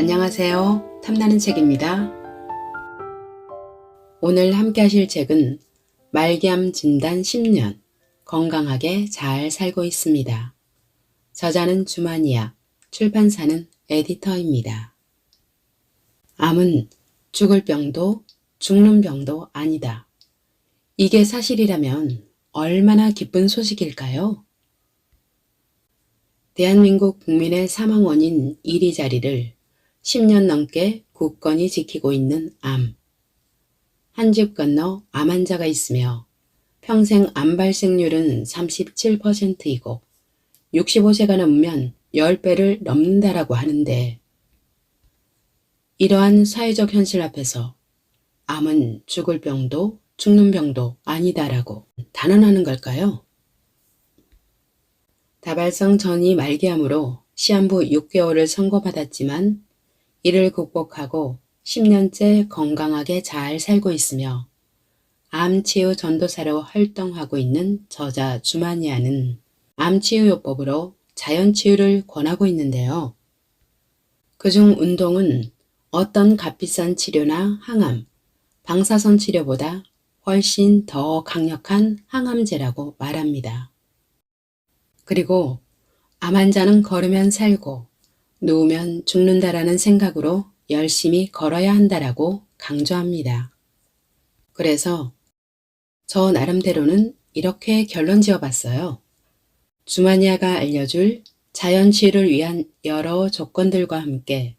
안녕하세요. 탐나는 책입니다. 오늘 함께 하실 책은 말기암 진단 10년, 건강하게 잘 살고 있습니다. 저자는 주마니아, 출판사는 에디터입니다. 암은 죽을 병도 죽는 병도 아니다. 이게 사실이라면 얼마나 기쁜 소식일까요? 대한민국 국민의 사망 원인 1위 자리를 10년 넘게 굳건히 지키고 있는 암. 한 집 건너 암 환자가 있으며 평생 암 발생률은 37%이고 65세가 넘으면 10배를 넘는다라고 하는데, 이러한 사회적 현실 앞에서 암은 죽을 병도 죽는 병도 아니다라고 단언하는 걸까요? 다발성 전이 말기암으로 시한부 6개월을 선고받았지만 이를 극복하고 10년째 건강하게 잘 살고 있으며 암치유 전도사로 활동하고 있는 저자 주마니아는 암치유요법으로 자연치유를 권하고 있는데요. 그중 운동은 어떤 값비싼 치료나 항암, 방사선 치료보다 훨씬 더 강력한 항암제라고 말합니다. 그리고 암 환자는 걸으면 살고 누우면 죽는다라는 생각으로 열심히 걸어야 한다라고 강조합니다. 그래서 저 나름대로는 이렇게 결론 지어봤어요. 주마니아가 알려줄 자연치유를 위한 여러 조건들과 함께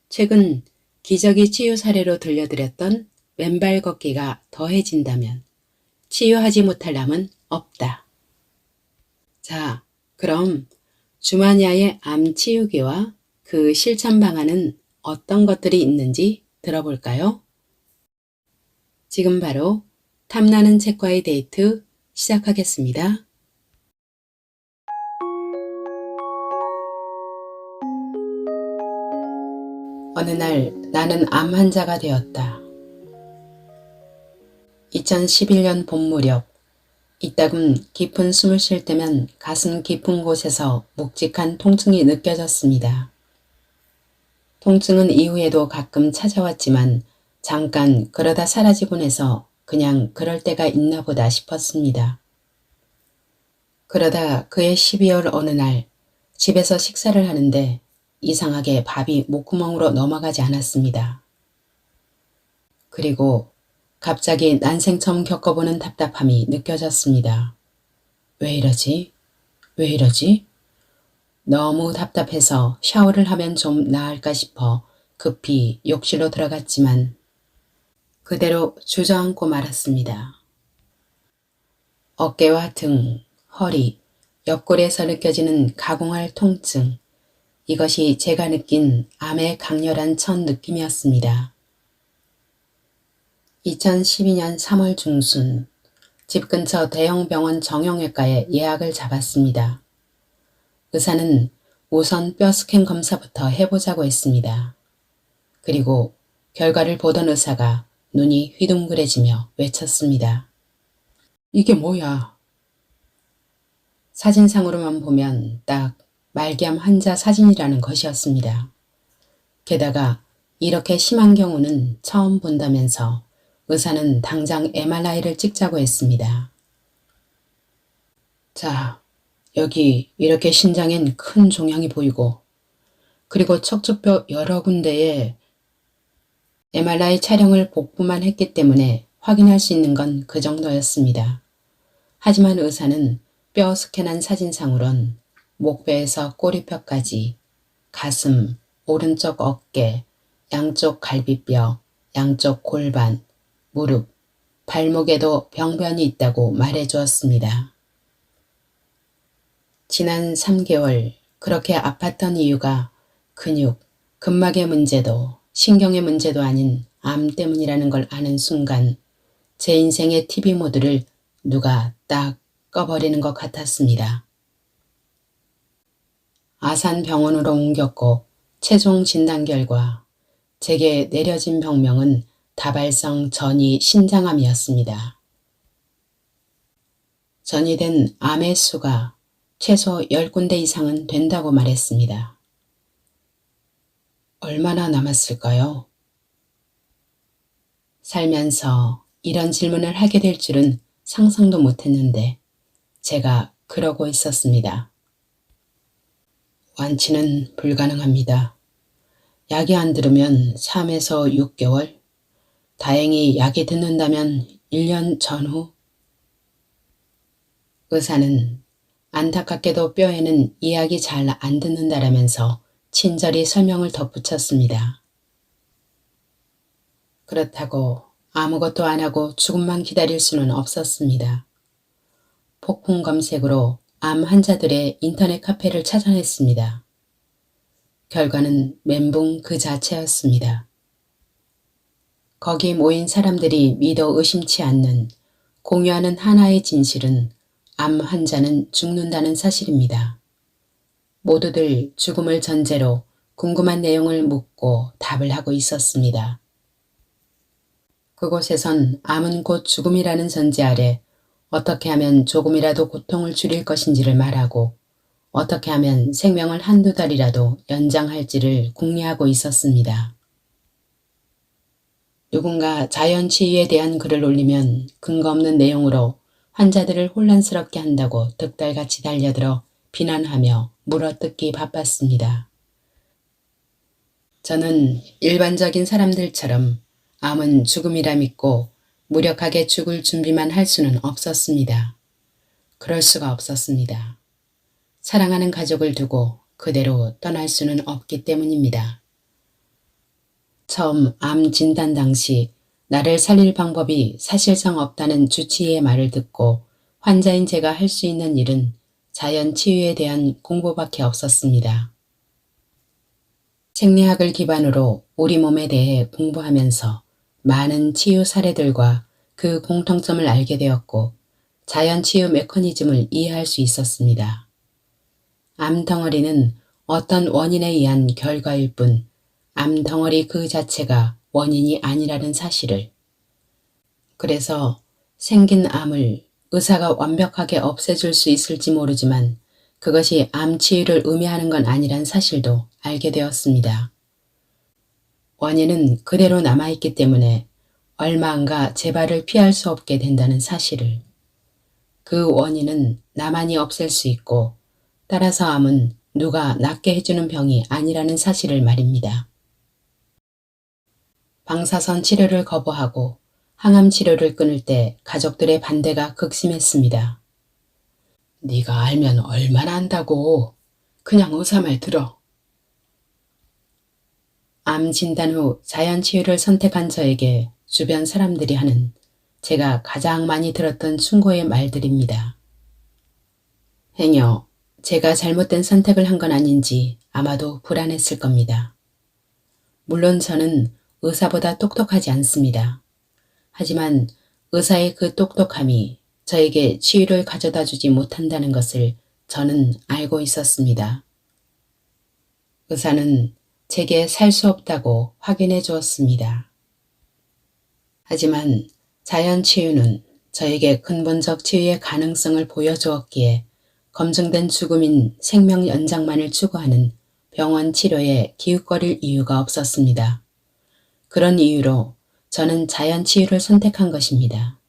최근 기저귀 치유 사례로 들려드렸던 왼발 걷기가 더해진다면 치유하지 못할 암은 없다. 자, 그럼 주마니아의 암 치유기와 그 실천 방안은 어떤 것들이 있는지 들어볼까요? 지금 바로 탐나는 책과의 데이트 시작하겠습니다. 어느 날 나는 암 환자가 되었다. 2011년 봄 무렵, 이따금 깊은 숨을 쉴 때면 가슴 깊은 곳에서 묵직한 통증이 느껴졌습니다. 통증은 이후에도 가끔 찾아왔지만 잠깐 그러다 사라지곤 해서 그냥 그럴 때가 있나 보다 싶었습니다. 그러다 그해 12월 어느 날 집에서 식사를 하는데 이상하게 밥이 목구멍으로 넘어가지 않았습니다. 그리고 갑자기 난생 처음 겪어보는 답답함이 느껴졌습니다. 왜 이러지? 왜 이러지? 너무 답답해서 샤워를 하면 좀 나을까 싶어 급히 욕실로 들어갔지만 그대로 주저앉고 말았습니다. 어깨와 등, 허리, 옆구리에서 느껴지는 가공할 통증, 이것이 제가 느낀 암의 강렬한 첫 느낌이었습니다. 2012년 3월 중순, 집 근처 대형 병원 정형외과에 예약을 잡았습니다. 의사는 우선 뼈 스캔 검사부터 해보자고 했습니다. 그리고 결과를 보던 의사가 눈이 휘둥그레지며 외쳤습니다. 이게 뭐야? 사진상으로만 보면 딱 말기암 환자 사진이라는 것이었습니다. 게다가 이렇게 심한 경우는 처음 본다면서 의사는 당장 MRI를 찍자고 했습니다. 자, 여기 이렇게 신장엔 큰 종양이 보이고 그리고 척추뼈 여러 군데에 MRI 촬영을 복부만 했기 때문에 확인할 수 있는 건 그 정도였습니다. 하지만 의사는 뼈 스캔한 사진상으론 목뼈에서 꼬리뼈까지, 가슴, 오른쪽 어깨, 양쪽 갈비뼈, 양쪽 골반, 무릎, 발목에도 병변이 있다고 말해주었습니다. 지난 3개월 그렇게 아팠던 이유가 근육, 근막의 문제도 신경의 문제도 아닌 암 때문이라는 걸 아는 순간 제 인생의 TV 모드를 누가 딱 꺼버리는 것 같았습니다. 아산병원으로 옮겼고 최종 진단 결과 제게 내려진 병명은 다발성 전이 신장암이었습니다. 전이된 암의 수가 최소 10군데 이상은 된다고 말했습니다. 얼마나 남았을까요? 살면서 이런 질문을 하게 될 줄은 상상도 못했는데 제가 그러고 있었습니다. 완치는 불가능합니다. 약이 안 들으면 3에서 6개월, 다행히 약이 듣는다면 1년 전후. 의사는 안타깝게도 뼈에는 이 약이 잘 안 듣는다라면서 친절히 설명을 덧붙였습니다. 그렇다고 아무것도 안 하고 죽음만 기다릴 수는 없었습니다. 폭풍 검색으로 암 환자들의 인터넷 카페를 찾아냈습니다. 결과는 멘붕 그 자체였습니다. 거기 모인 사람들이 믿어 의심치 않는 공유하는 하나의 진실은 암 환자는 죽는다는 사실입니다. 모두들 죽음을 전제로 궁금한 내용을 묻고 답을 하고 있었습니다. 그곳에선 암은 곧 죽음이라는 전제 아래 어떻게 하면 조금이라도 고통을 줄일 것인지를 말하고 어떻게 하면 생명을 한두 달이라도 연장할지를 궁리하고 있었습니다. 누군가 자연치유에 대한 글을 올리면 근거 없는 내용으로 환자들을 혼란스럽게 한다고 득달같이 달려들어 비난하며 물어뜯기 바빴습니다. 저는 일반적인 사람들처럼 암은 죽음이라 믿고 무력하게 죽을 준비만 할 수는 없었습니다. 그럴 수가 없었습니다. 사랑하는 가족을 두고 그대로 떠날 수는 없기 때문입니다. 처음 암 진단 당시 나를 살릴 방법이 사실상 없다는 주치의의 말을 듣고 환자인 제가 할 수 있는 일은 자연 치유에 대한 공부밖에 없었습니다. 생리학을 기반으로 우리 몸에 대해 공부하면서 많은 치유 사례들과 그 공통점을 알게 되었고 자연 치유 메커니즘을 이해할 수 있었습니다. 암 덩어리는 어떤 원인에 의한 결과일 뿐 암 덩어리 그 자체가 원인이 아니라는 사실을. 그래서 생긴 암을 의사가 완벽하게 없애줄 수 있을지 모르지만 그것이 암 치유를 의미하는 건 아니란 사실도 알게 되었습니다. 원인은 그대로 남아있기 때문에 얼마 안가 재발을 피할 수 없게 된다는 사실을. 그 원인은 나만이 없앨 수 있고 따라서 암은 누가 낫게 해주는 병이 아니라는 사실을 말입니다. 방사선 치료를 거부하고 항암 치료를 끊을 때 가족들의 반대가 극심했습니다. 네가 알면 얼마나 안다고. 그냥 의사 말 들어. 암 진단 후 자연 치유를 선택한 저에게 주변 사람들이 하는 제가 가장 많이 들었던 충고의 말들입니다. 행여 제가 잘못된 선택을 한 건 아닌지 아마도 불안했을 겁니다. 물론 저는 의사보다 똑똑하지 않습니다. 하지만 의사의 그 똑똑함이 저에게 치유를 가져다 주지 못한다는 것을 저는 알고 있었습니다. 의사는 제게 살 수 없다고 확인해 주었습니다. 하지만 자연 치유는 저에게 근본적 치유의 가능성을 보여주었기에 검증된 죽음인 생명 연장만을 추구하는 병원 치료에 기웃거릴 이유가 없었습니다. 그런 이유로 저는 자연 치유를 선택한 것입니다.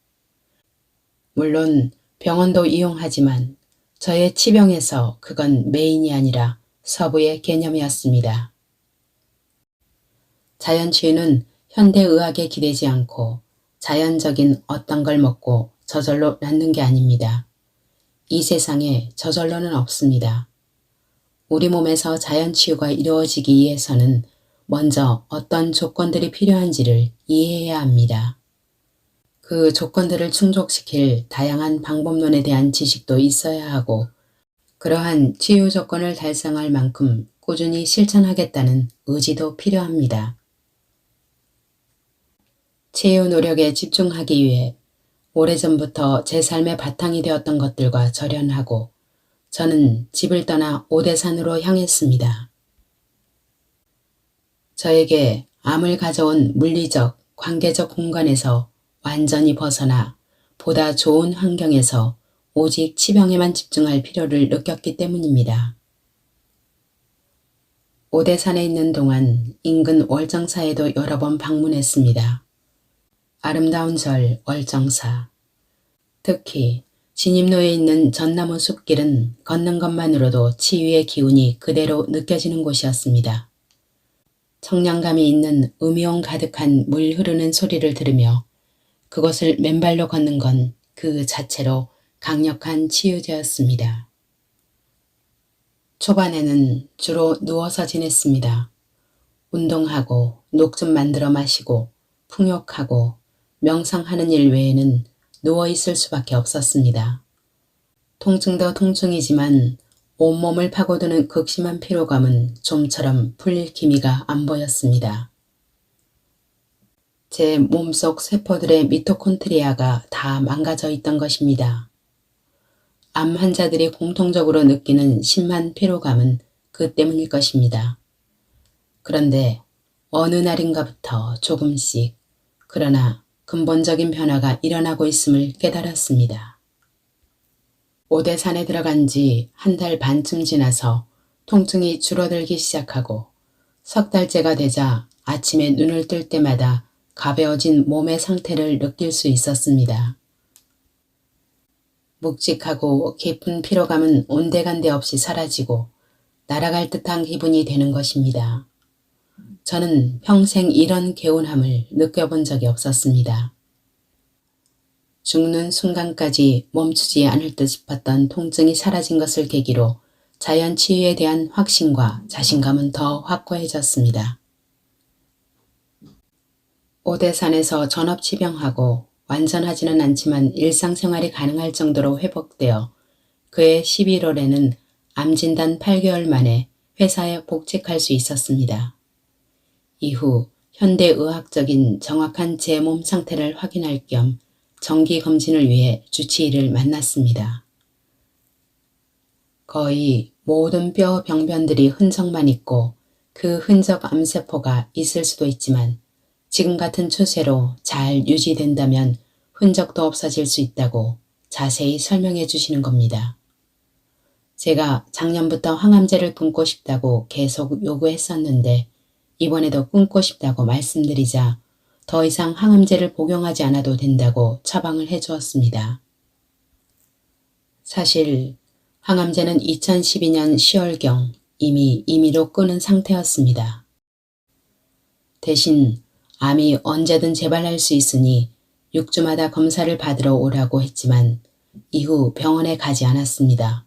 물론 병원도 이용하지만 저의 치병에서 그건 메인이 아니라 서부의 개념이었습니다. 자연치유는 현대의학에 기대지 않고 자연적인 어떤 걸 먹고 저절로 낫는 게 아닙니다. 이 세상에 저절로는 없습니다. 우리 몸에서 자연치유가 이루어지기 위해서는 먼저 어떤 조건들이 필요한지를 이해해야 합니다. 그 조건들을 충족시킬 다양한 방법론에 대한 지식도 있어야 하고 그러한 치유 조건을 달성할 만큼 꾸준히 실천하겠다는 의지도 필요합니다. 치유 노력에 집중하기 위해 오래전부터 제 삶의 바탕이 되었던 것들과 절연하고 저는 집을 떠나 오대산으로 향했습니다. 저에게 암을 가져온 물리적, 관계적 공간에서 완전히 벗어나 보다 좋은 환경에서 오직 치병에만 집중할 필요를 느꼈기 때문입니다. 오대산에 있는 동안 인근 월정사에도 여러 번 방문했습니다. 아름다운 절 월정사. 특히 진입로에 있는 전나무 숲길은 걷는 것만으로도 치유의 기운이 그대로 느껴지는 곳이었습니다. 청량감이 있는 음이온 가득한 물 흐르는 소리를 들으며 그곳을 맨발로 걷는 건 그 자체로 강력한 치유제였습니다. 초반에는 주로 누워서 지냈습니다. 운동하고 녹 좀 만들어 마시고 풍욕하고 명상하는 일 외에는 누워있을 수밖에 없었습니다. 통증도 통증이지만 온몸을 파고드는 극심한 피로감은 좀처럼 풀릴 기미가 안 보였습니다. 제 몸속 세포들의 미토콘드리아가 다 망가져 있던 것입니다. 암 환자들이 공통적으로 느끼는 심한 피로감은 그 때문일 것입니다. 그런데 어느 날인가부터 조금씩 그러나 근본적인 변화가 일어나고 있음을 깨달았습니다. 오대산에 들어간 지 한 달 반쯤 지나서 통증이 줄어들기 시작하고 석 달째가 되자 아침에 눈을 뜰 때마다 가벼워진 몸의 상태를 느낄 수 있었습니다. 묵직하고 깊은 피로감은 온데간데 없이 사라지고 날아갈 듯한 기분이 되는 것입니다. 저는 평생 이런 개운함을 느껴본 적이 없었습니다. 죽는 순간까지 멈추지 않을 듯 싶었던 통증이 사라진 것을 계기로 자연 치유에 대한 확신과 자신감은 더 확고해졌습니다. 오대산에서 전업치병하고 완전하지는 않지만 일상생활이 가능할 정도로 회복되어 그해 11월에는 암진단 8개월 만에 회사에 복직할 수 있었습니다. 이후 현대의학적인 정확한 제 몸 상태를 확인할 겸 정기검진을 위해 주치의를 만났습니다. 거의 모든 뼈 병변들이 흔적만 있고 그 흔적 암세포가 있을 수도 있지만 지금 같은 추세로 잘 유지된다면 흔적도 없어질 수 있다고 자세히 설명해 주시는 겁니다. 제가 작년부터 항암제를 끊고 싶다고 계속 요구했었는데 이번에도 끊고 싶다고 말씀드리자 더 이상 항암제를 복용하지 않아도 된다고 처방을 해주었습니다. 사실 항암제는 2012년 10월경 이미 임의로 끊은 상태였습니다. 대신 암이 언제든 재발할 수 있으니 6주마다 검사를 받으러 오라고 했지만 이후 병원에 가지 않았습니다.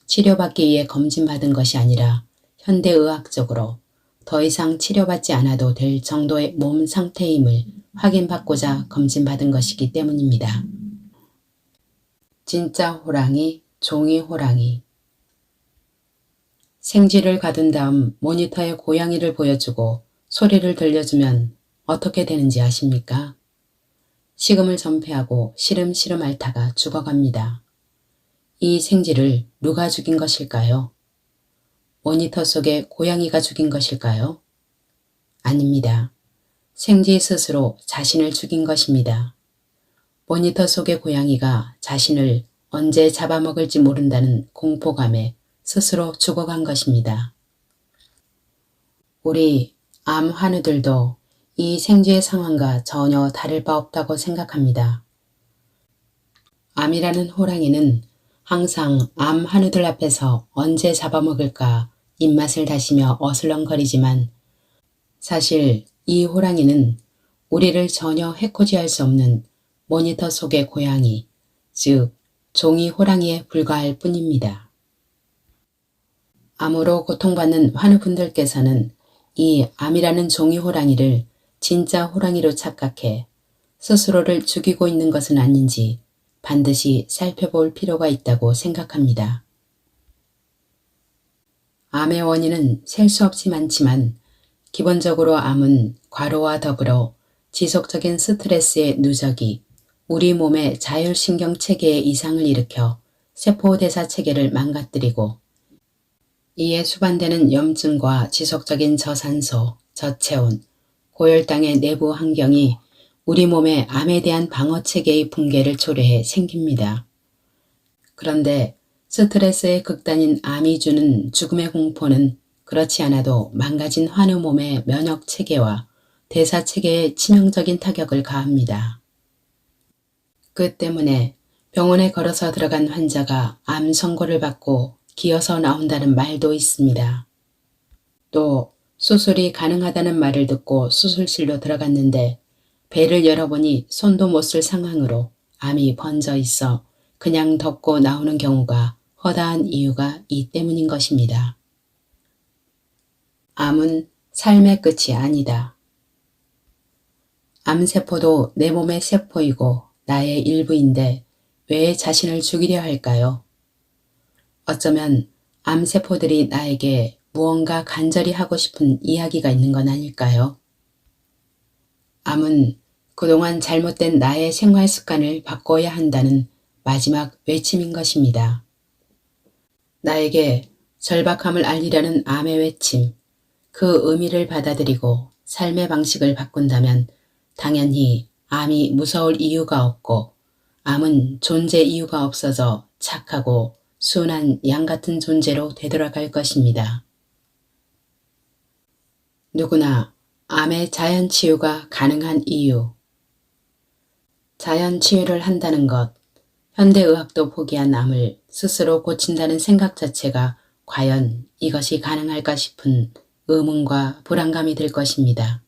치료받기 위해 검진받은 것이 아니라 현대의학적으로 더 이상 치료받지 않아도 될 정도의 몸 상태임을 확인받고자 검진받은 것이기 때문입니다. 진짜 호랑이, 종이 호랑이. 생쥐를 가둔 다음 모니터에 고양이를 보여주고 소리를 들려주면 어떻게 되는지 아십니까? 식음을 전폐하고 시름시름 앓다가 죽어갑니다. 이 생쥐를 누가 죽인 것일까요? 모니터 속의 고양이가 죽인 것일까요? 아닙니다. 생쥐 스스로 자신을 죽인 것입니다. 모니터 속의 고양이가 자신을 언제 잡아먹을지 모른다는 공포감에 스스로 죽어간 것입니다. 우리 암 환우들도 이 생쥐의 상황과 전혀 다를 바 없다고 생각합니다. 암이라는 호랑이는 항상 암 환우들 앞에서 언제 잡아먹을까 입맛을 다시며 어슬렁거리지만 사실 이 호랑이는 우리를 전혀 해코지할 수 없는 모니터 속의 고양이, 즉 종이 호랑이에 불과할 뿐입니다. 암으로 고통받는 환우분들께서는 이 암이라는 종이 호랑이를 진짜 호랑이로 착각해 스스로를 죽이고 있는 것은 아닌지 반드시 살펴볼 필요가 있다고 생각합니다. 암의 원인은 셀 수 없이 많지만 기본적으로 암은 과로와 더불어 지속적인 스트레스의 누적이 우리 몸의 자율신경 체계에 이상을 일으켜 세포대사 체계를 망가뜨리고 이에 수반되는 염증과 지속적인 저산소, 저체온, 고혈당의 내부 환경이 우리 몸의 암에 대한 방어체계의 붕괴를 초래해 생깁니다. 그런데 스트레스의 극단인 암이 주는 죽음의 공포는 그렇지 않아도 망가진 환우 몸의 면역 체계와 대사 체계에 치명적인 타격을 가합니다. 그 때문에 병원에 걸어서 들어간 환자가 암 선고를 받고 기어서 나온다는 말도 있습니다. 또 수술이 가능하다는 말을 듣고 수술실로 들어갔는데 배를 열어보니 손도 못 쓸 상황으로 암이 번져 있어 그냥 덮고 나오는 경우가 허다한 이유가 이 때문인 것입니다. 암은 삶의 끝이 아니다. 암세포도 내 몸의 세포이고 나의 일부인데 왜 자신을 죽이려 할까요? 어쩌면 암세포들이 나에게 무언가 간절히 하고 싶은 이야기가 있는 건 아닐까요? 암은 그동안 잘못된 나의 생활 습관을 바꿔야 한다는 마지막 외침인 것입니다. 나에게 절박함을 알리려는 암의 외침, 그 의미를 받아들이고 삶의 방식을 바꾼다면 당연히 암이 무서울 이유가 없고 암은 존재 이유가 없어져 착하고 순한 양 같은 존재로 되돌아갈 것입니다. 누구나 암의 자연 치유가 가능한 이유. 자연 치유를 한다는 것, 현대의학도 포기한 암을 스스로 고친다는 생각 자체가 과연 이것이 가능할까 싶은 의문과 불안감이 들 것입니다.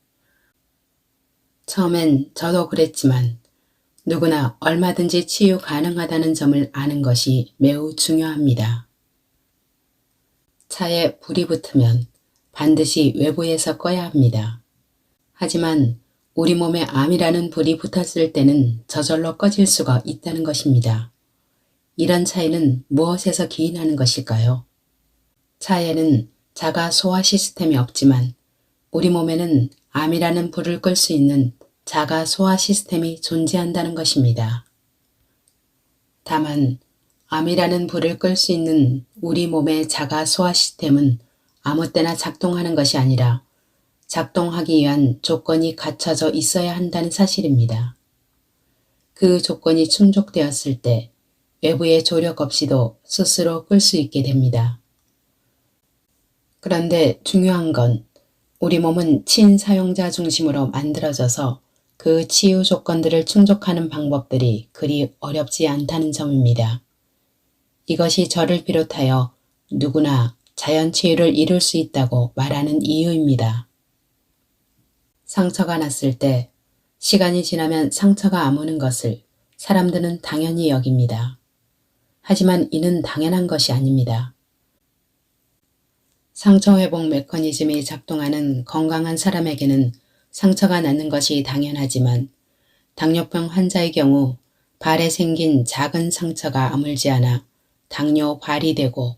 처음엔 저도 그랬지만 누구나 얼마든지 치유 가능하다는 점을 아는 것이 매우 중요합니다. 차에 불이 붙으면 반드시 외부에서 꺼야 합니다. 하지만 우리 몸에 암이라는 불이 붙었을 때는 저절로 꺼질 수가 있다는 것입니다. 이런 차이는 무엇에서 기인하는 것일까요? 차에는 자가 소화 시스템이 없지만 우리 몸에는 암이라는 불을 끌 수 있는 자가 소화 시스템이 존재한다는 것입니다. 다만 암이라는 불을 끌 수 있는 우리 몸의 자가 소화 시스템은 아무 때나 작동하는 것이 아니라 작동하기 위한 조건이 갖춰져 있어야 한다는 사실입니다. 그 조건이 충족되었을 때 외부의 조력 없이도 스스로 끌 수 있게 됩니다. 그런데 중요한 건 우리 몸은 친사용자 중심으로 만들어져서 그 치유 조건들을 충족하는 방법들이 그리 어렵지 않다는 점입니다. 이것이 저를 비롯하여 누구나 자연 치유를 이룰 수 있다고 말하는 이유입니다. 상처가 났을 때 시간이 지나면 상처가 아무는 것을 사람들은 당연히 여깁니다. 하지만 이는 당연한 것이 아닙니다. 상처 회복 메커니즘이 작동하는 건강한 사람에게는 상처가 나는 것이 당연하지만 당뇨병 환자의 경우 발에 생긴 작은 상처가 아물지 않아 당뇨 발이 되고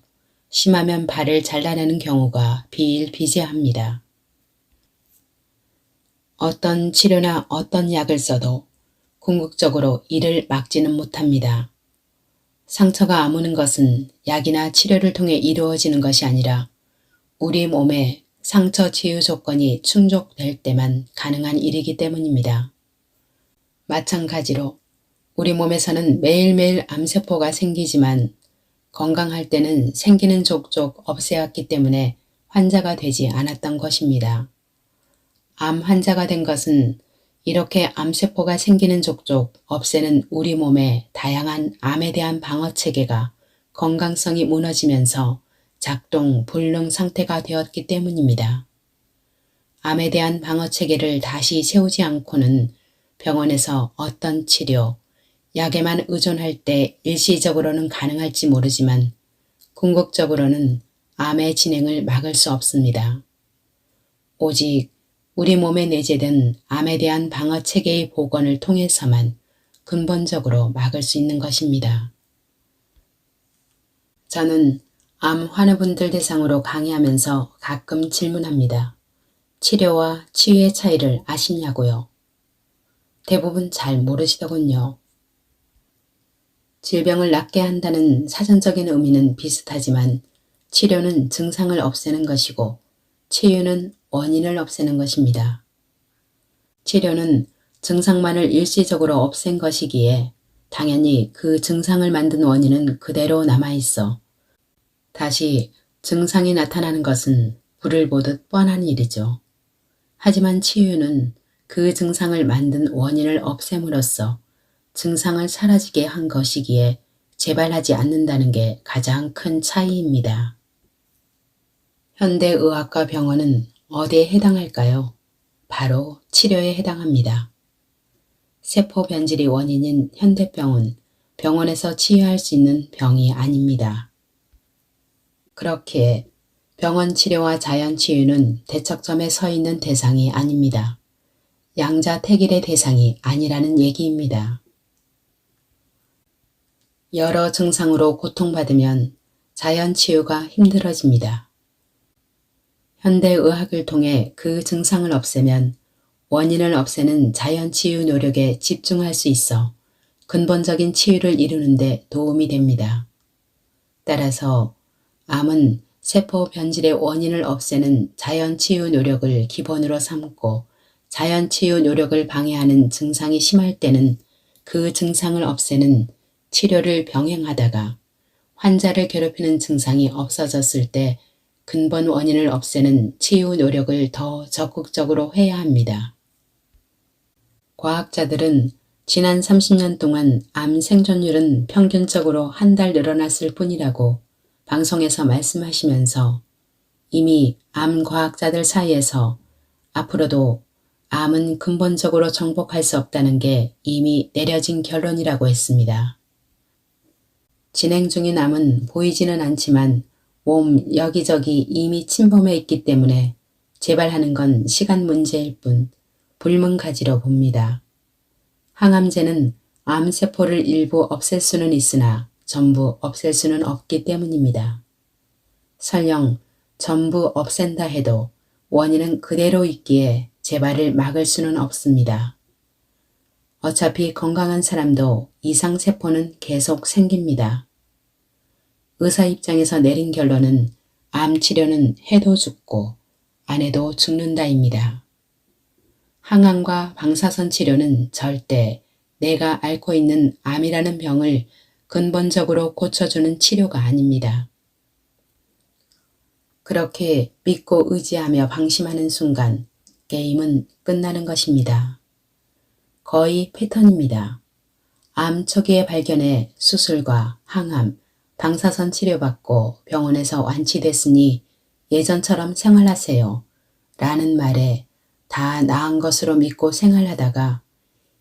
심하면 발을 잘라내는 경우가 비일비재합니다. 어떤 치료나 어떤 약을 써도 궁극적으로 이를 막지는 못합니다. 상처가 아무는 것은 약이나 치료를 통해 이루어지는 것이 아니라 우리 몸에 상처 치유 조건이 충족될 때만 가능한 일이기 때문입니다. 마찬가지로 우리 몸에서는 매일매일 암세포가 생기지만 건강할 때는 생기는 족족 없애왔기 때문에 환자가 되지 않았던 것입니다. 암 환자가 된 것은 이렇게 암세포가 생기는 족족 없애는 우리 몸의 다양한 암에 대한 방어체계가 건강성이 무너지면서 작동 불능 상태가 되었기 때문입니다. 암에 대한 방어체계를 다시 세우지 않고는 병원에서 어떤 치료, 약에만 의존할 때 일시적으로는 가능할지 모르지만 궁극적으로는 암의 진행을 막을 수 없습니다. 오직 우리 몸에 내재된 암에 대한 방어체계의 복원을 통해서만 근본적으로 막을 수 있는 것입니다. 저는 암 환우분들 대상으로 강의하면서 가끔 질문합니다. 치료와 치유의 차이를 아시냐고요? 대부분 잘 모르시더군요. 질병을 낫게 한다는 사전적인 의미는 비슷하지만 치료는 증상을 없애는 것이고 치유는 원인을 없애는 것입니다. 치료는 증상만을 일시적으로 없앤 것이기에 당연히 그 증상을 만든 원인은 그대로 남아있어 다시 증상이 나타나는 것은 불을 보듯 뻔한 일이죠. 하지만 치유는 그 증상을 만든 원인을 없앰으로써 증상을 사라지게 한 것이기에 재발하지 않는다는 게 가장 큰 차이입니다. 현대의학과 병원은 어디에 해당할까요? 바로 치료에 해당합니다. 세포 변질이 원인인 현대병은 병원에서 치유할 수 있는 병이 아닙니다. 그렇기에 병원 치료와 자연 치유는 대척점에 서 있는 대상이 아닙니다. 양자택일의 대상이 아니라는 얘기입니다. 여러 증상으로 고통받으면 자연 치유가 힘들어집니다. 현대의학을 통해 그 증상을 없애면 원인을 없애는 자연 치유 노력에 집중할 수 있어 근본적인 치유를 이루는 데 도움이 됩니다. 따라서 암은 세포 변질의 원인을 없애는 자연 치유 노력을 기본으로 삼고 자연 치유 노력을 방해하는 증상이 심할 때는 그 증상을 없애는 치료를 병행하다가 환자를 괴롭히는 증상이 없어졌을 때 근본 원인을 없애는 치유 노력을 더 적극적으로 해야 합니다. 과학자들은 지난 30년 동안 암 생존율은 평균적으로 한 달 늘어났을 뿐이라고 방송에서 말씀하시면서 이미 암 과학자들 사이에서 앞으로도 암은 근본적으로 정복할 수 없다는 게 이미 내려진 결론이라고 했습니다. 진행 중인 암은 보이지는 않지만 몸 여기저기 이미 침범해 있기 때문에 재발하는 건 시간 문제일 뿐 불문가지로 봅니다. 항암제는 암세포를 일부 없앨 수는 있으나 전부 없앨 수는 없기 때문입니다. 설령 전부 없앤다 해도 원인은 그대로 있기에 재발을 막을 수는 없습니다. 어차피 건강한 사람도 이상세포는 계속 생깁니다. 의사 입장에서 내린 결론은 암 치료는 해도 죽고 안 해도 죽는다입니다. 항암과 방사선 치료는 절대 내가 앓고 있는 암이라는 병을 근본적으로 고쳐주는 치료가 아닙니다. 그렇게 믿고 의지하며 방심하는 순간 게임은 끝나는 것입니다. 거의 패턴입니다. 암 초기에 발견해 수술과 항암, 방사선 치료받고 병원에서 완치됐으니 예전처럼 생활하세요 라는 말에 다 나은 것으로 믿고 생활하다가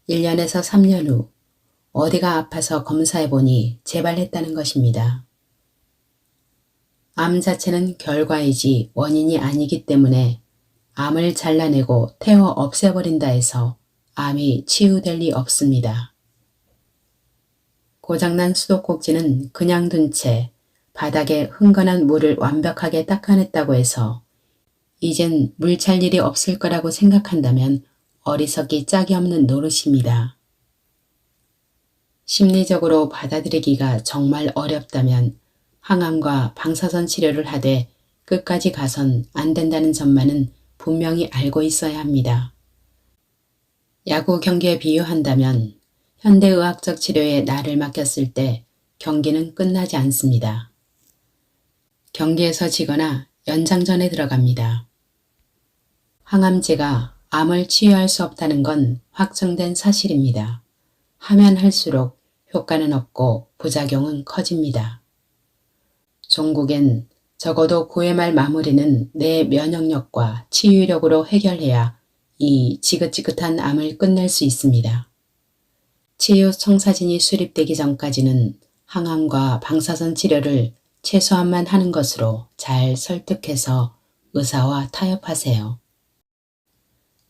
1년에서 3년 후 어디가 아파서 검사해보니 재발했다는 것입니다. 암 자체는 결과이지 원인이 아니기 때문에 암을 잘라내고 태워 없애버린다 해서 암이 치유될 리 없습니다. 고장난 수도꼭지는 그냥 둔 채 바닥에 흥건한 물을 완벽하게 닦아냈다고 해서 이젠 물 찰 일이 없을 거라고 생각한다면 어리석기 짝이 없는 노릇입니다. 심리적으로 받아들이기가 정말 어렵다면 항암과 방사선 치료를 하되 끝까지 가선 안 된다는 점만은 분명히 알고 있어야 합니다. 야구 경기에 비유한다면 현대의학적 치료에 나를 맡겼을 때 경기는 끝나지 않습니다. 경기에서 지거나 연장전에 들어갑니다. 항암제가 암을 치유할 수 없다는 건 확정된 사실입니다. 하면 할수록 효과는 없고 부작용은 커집니다. 종국엔 적어도 9회 말 마무리는 내 면역력과 치유력으로 해결해야 이 지긋지긋한 암을 끝낼 수 있습니다. 치유 청사진이 수립되기 전까지는 항암과 방사선 치료를 최소한만 하는 것으로 잘 설득해서 의사와 타협하세요.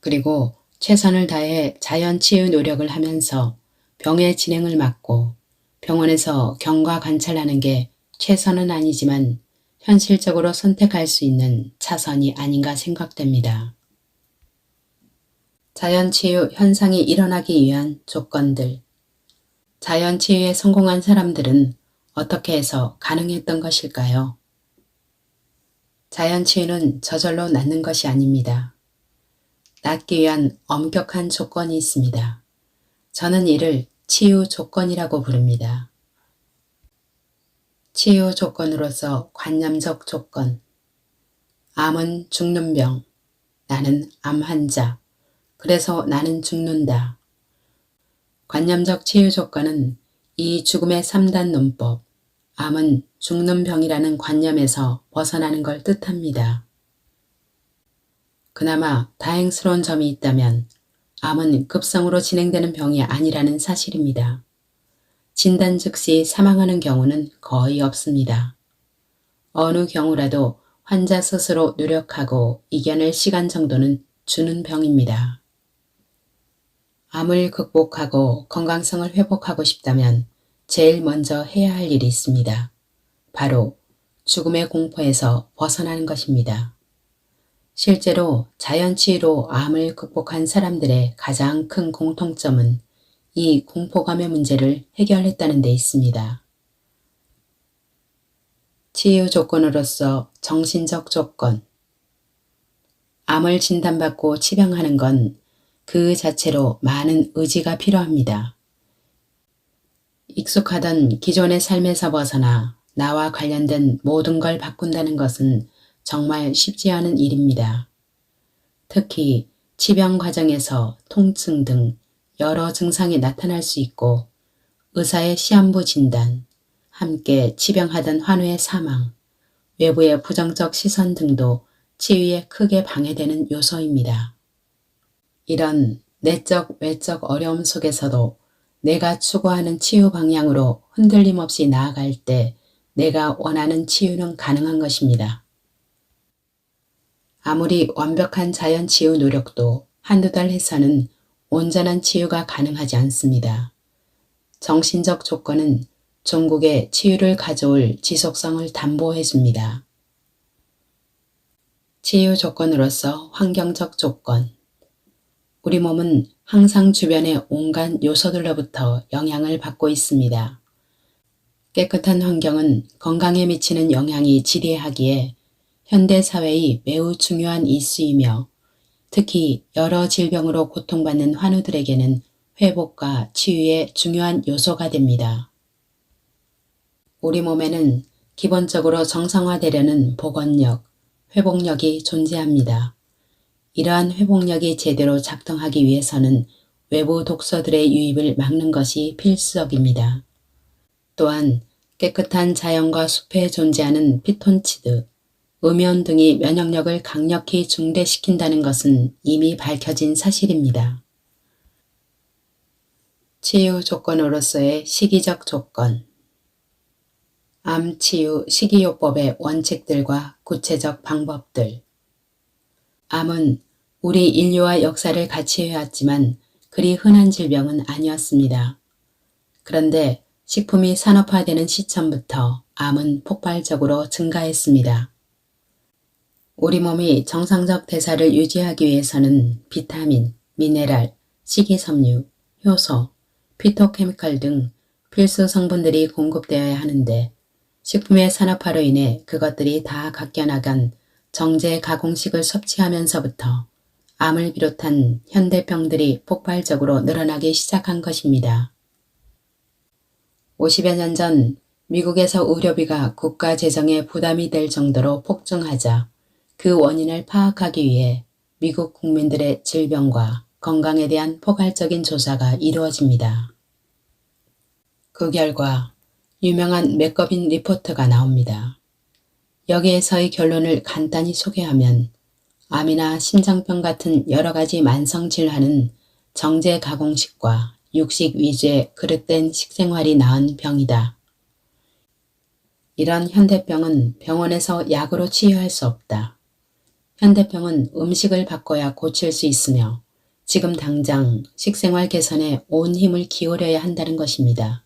그리고 최선을 다해 자연 치유 노력을 하면서 병의 진행을 막고 병원에서 경과 관찰하는 게 최선은 아니지만 현실적으로 선택할 수 있는 차선이 아닌가 생각됩니다. 자연치유 현상이 일어나기 위한 조건들. 자연치유에 성공한 사람들은 어떻게 해서 가능했던 것일까요? 자연치유는 저절로 낫는 것이 아닙니다. 낫기 위한 엄격한 조건이 있습니다. 저는 이를 치유 조건이라고 부릅니다. 치유 조건으로서 관념적 조건. 암은 죽는 병. 나는 암 환자. 그래서 나는 죽는다. 관념적 치유 조건은 이 죽음의 3단 논법, 암은 죽는 병이라는 관념에서 벗어나는 걸 뜻합니다. 그나마 다행스러운 점이 있다면 암은 급성으로 진행되는 병이 아니라는 사실입니다. 진단 즉시 사망하는 경우는 거의 없습니다. 어느 경우라도 환자 스스로 노력하고 이겨낼 시간 정도는 주는 병입니다. 암을 극복하고 건강성을 회복하고 싶다면 제일 먼저 해야 할 일이 있습니다. 바로 죽음의 공포에서 벗어나는 것입니다. 실제로 자연치유로 암을 극복한 사람들의 가장 큰 공통점은 이 공포감의 문제를 해결했다는 데 있습니다. 치유 조건으로서 정신적 조건. 암을 진단받고 치병하는 건 그 자체로 많은 의지가 필요합니다. 익숙하던 기존의 삶에서 벗어나 나와 관련된 모든 걸 바꾼다는 것은 정말 쉽지 않은 일입니다. 특히 치병 과정에서 통증 등 여러 증상이 나타날 수 있고 의사의 시한부 진단, 함께 치병하던 환우의 사망, 외부의 부정적 시선 등도 치유에 크게 방해되는 요소입니다. 이런 내적, 외적 어려움 속에서도 내가 추구하는 치유 방향으로 흔들림 없이 나아갈 때 내가 원하는 치유는 가능한 것입니다. 아무리 완벽한 자연 치유 노력도 한두 달 해서는 온전한 치유가 가능하지 않습니다. 정신적 조건은 종국에 치유를 가져올 지속성을 담보해 줍니다. 치유 조건으로서 환경적 조건. 우리 몸은 항상 주변의 온갖 요소들로부터 영향을 받고 있습니다. 깨끗한 환경은 건강에 미치는 영향이 지대하기에 현대사회의 매우 중요한 이슈이며 특히 여러 질병으로 고통받는 환우들에게는 회복과 치유의 중요한 요소가 됩니다. 우리 몸에는 기본적으로 정상화되려는 복원력, 회복력이 존재합니다. 이러한 회복력이 제대로 작동하기 위해서는 외부 독소들의 유입을 막는 것이 필수적입니다. 또한 깨끗한 자연과 숲에 존재하는 피톤치드, 음연 등이 면역력을 강력히 증대시킨다는 것은 이미 밝혀진 사실입니다. 치유 조건으로서의 시기적 조건. 암 치유 시기요법의 원칙들과 구체적 방법들. 암은 우리 인류와 역사를 같이 해왔지만 그리 흔한 질병은 아니었습니다. 그런데 식품이 산업화되는 시점부터 암은 폭발적으로 증가했습니다. 우리 몸이 정상적 대사를 유지하기 위해서는 비타민, 미네랄, 식이섬유, 효소, 피토케미컬 등 필수 성분들이 공급되어야 하는데 식품의 산업화로 인해 그것들이 다 각겨나간 정제 가공식을 섭취하면서부터 암을 비롯한 현대병들이 폭발적으로 늘어나기 시작한 것입니다. 50여 년 전 미국에서 의료비가 국가 재정에 부담이 될 정도로 폭증하자 그 원인을 파악하기 위해 미국 국민들의 질병과 건강에 대한 포괄적인 조사가 이루어집니다. 그 결과 유명한 맥거빈 리포트가 나옵니다. 여기에서의 결론을 간단히 소개하면 암이나 심장병 같은 여러 가지 만성 질환은 정제 가공식과 육식 위주의 그릇된 식생활이 낳은 병이다. 이런 현대병은 병원에서 약으로 치유할 수 없다. 현대병은 음식을 바꿔야 고칠 수 있으며 지금 당장 식생활 개선에 온 힘을 기울여야 한다는 것입니다.